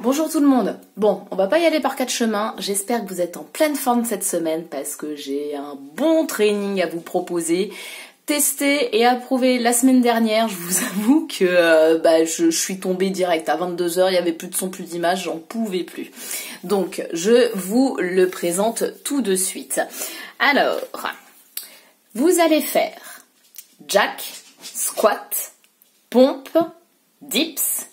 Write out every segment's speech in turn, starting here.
Bonjour tout le monde. Bon, on va pas y aller par quatre chemins. J'espère que vous êtes en pleine forme cette semaine parce que j'ai un bon training à vous proposer. Testé et approuvé la semaine dernière, je vous avoue que je suis tombée direct à 22h, il n'y avait plus de son, plus d'image, j'en pouvais plus. Donc, je vous le présente tout de suite. Alors, vous allez faire jack, squat, pompe, dips,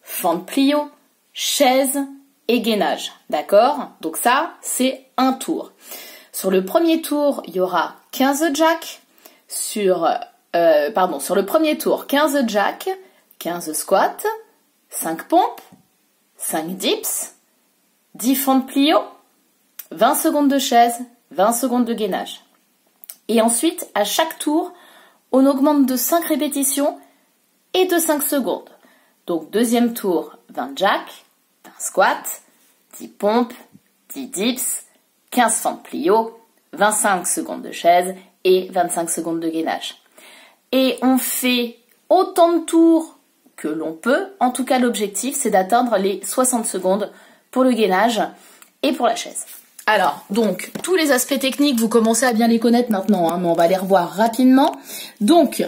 fente plio, chaise et gainage. D'accord? Donc ça, c'est un tour. Sur le premier tour, il y aura 15 jack. Sur le premier tour, 15 jack, 15 squats, 5 pompes, 5 dips, 10 fentes plio, 20 secondes de chaise, 20 secondes de gainage. Et ensuite, à chaque tour, on augmente de 5 répétitions et de 5 secondes. Donc, deuxième tour, 20 jack, 20 squats, 10 pompes, 10 dips, 15 fentes plio, 25 secondes de chaise et 25 secondes de gainage. Et on fait autant de tours que l'on peut. En tout cas, l'objectif, c'est d'atteindre les 60 secondes pour le gainage et pour la chaise. Alors, donc, tous les aspects techniques, vous commencez à bien les connaître maintenant, mais on va les revoir rapidement. Donc,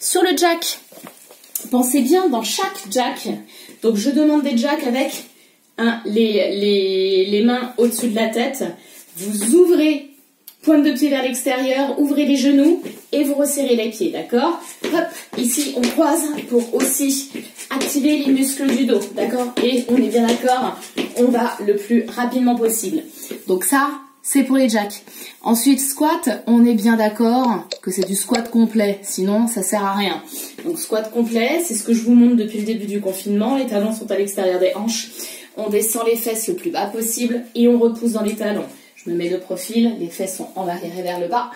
sur le jack, pensez bien dans chaque jack. Donc, je demande des jacks avec les mains au-dessus de la tête. Vous ouvrez pointe de pied vers l'extérieur, ouvrez les genoux et vous resserrez les pieds, d'accord? Hop, ici on croise pour aussi activer les muscles du dos, d'accord? Et on est bien d'accord, on va le plus rapidement possible. Donc ça, c'est pour les jacks. Ensuite, squat, on est bien d'accord que c'est du squat complet, sinon ça sert à rien. Donc squat complet, c'est ce que je vous montre depuis le début du confinement. Les talons sont à l'extérieur des hanches. On descend les fesses le plus bas possible et on repousse dans les talons. Je me mets de profil, les fesses sont en arrière et vers le bas.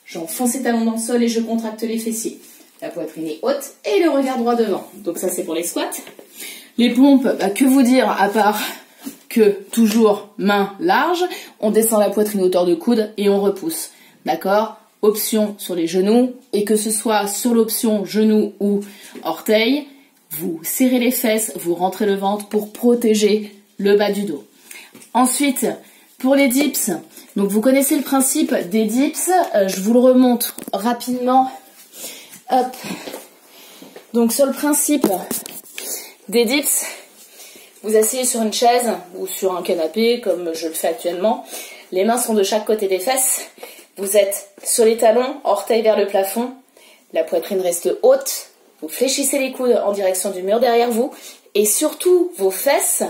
J'enfonce les talons dans le sol et je contracte les fessiers. La poitrine est haute et le regard droit devant. Donc ça, c'est pour les squats. Les pompes, que vous dire à part que toujours main large, on descend la poitrine hauteur de coude et on repousse. D'accord? Option sur les genoux, et que ce soit sur l'option genou ou orteil, vous serrez les fesses, vous rentrez le ventre pour protéger le bas du dos. Ensuite, pour les dips, donc vous connaissez le principe des dips, je vous le remonte rapidement. Hop. Donc sur le principe des dips, vous asseyez sur une chaise ou sur un canapé comme je le fais actuellement. Les mains sont de chaque côté des fesses. Vous êtes sur les talons, orteils vers le plafond. La poitrine reste haute. Vous fléchissez les coudes en direction du mur derrière vous. Et surtout, vos fesses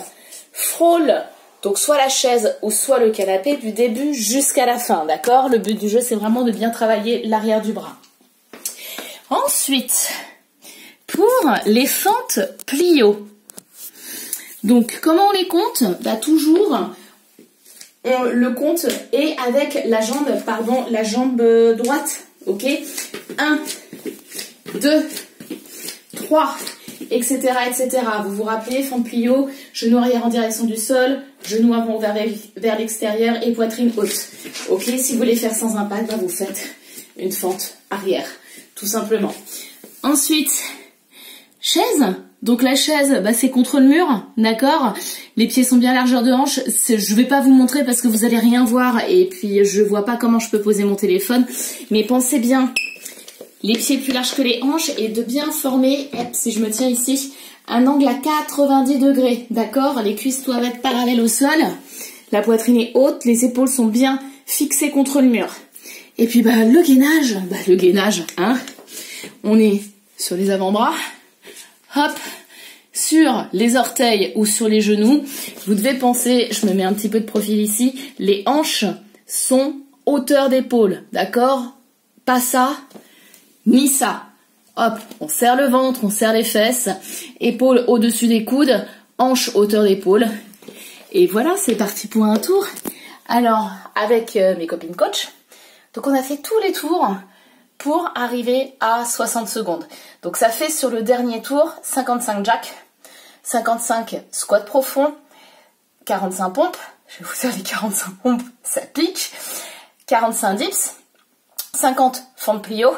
frôlent donc soit la chaise ou soit le canapé du début jusqu'à la fin, d'accord? Le but du jeu, c'est vraiment de bien travailler l'arrière du bras. Ensuite, pour les fentes plio. Donc, comment on les compte? Toujours, le compte est avec la jambe droite, ok? 1, 2, 3, etc., etc. Vous vous rappelez, fente plio, genou arrière en direction du sol, genou avant vers l'extérieur et poitrine haute. Ok, si vous voulez faire sans impact, vous faites une fente arrière, tout simplement. Ensuite, chaise. Donc la chaise, c'est contre le mur, d'accord? Les pieds sont bien largeur de hanche. Je vais pas vous montrer parce que vous allez rien voir et puis je vois pas comment je peux poser mon téléphone. Mais pensez bien, les pieds plus larges que les hanches et de bien former, si je me tiens ici, un angle à 90 degrés, d'accord? Les cuisses doivent être parallèles au sol, la poitrine est haute, les épaules sont bien fixées contre le mur. Et puis le gainage, hein? On est sur les avant-bras, hop, sur les orteils ou sur les genoux. Vous devez penser, je me mets un petit peu de profil ici, les hanches sont hauteur d'épaule, d'accord? Pas ça, ni ça. Hop, on serre le ventre, on serre les fesses, épaules au-dessus des coudes, hanches hauteur d'épaule. Et voilà, c'est parti pour un tour. Alors, avec mes copines coach, donc on a fait tous les tours pour arriver à 60 secondes. Donc ça fait sur le dernier tour 55 jack, 55 squats profonds, 45 pompes, je vais vous faire les 45 pompes, ça pique, 45 dips, 50 fentes plio,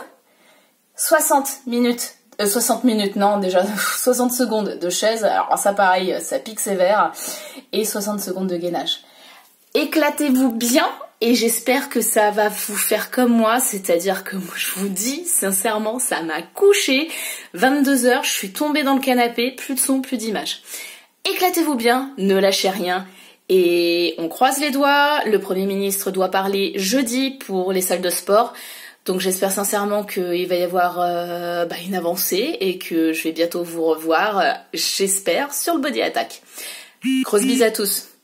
60 minutes 60 minutes, non, déjà 60 secondes de chaise, alors ça pareil, ça pique sévère, et 60 secondes de gainage. Éclatez-vous bien, et j'espère que ça va vous faire comme moi, c'est-à-dire que moi, je vous dis, sincèrement, ça m'a couché, 22 heures, je suis tombée dans le canapé, plus de son, plus d'image. Éclatez-vous bien, ne lâchez rien, et on croise les doigts, le Premier ministre doit parler jeudi pour les salles de sport. Donc j'espère sincèrement qu'il va y avoir une avancée et que je vais bientôt vous revoir, j'espère, sur le Body Attack. Grosse bise à tous.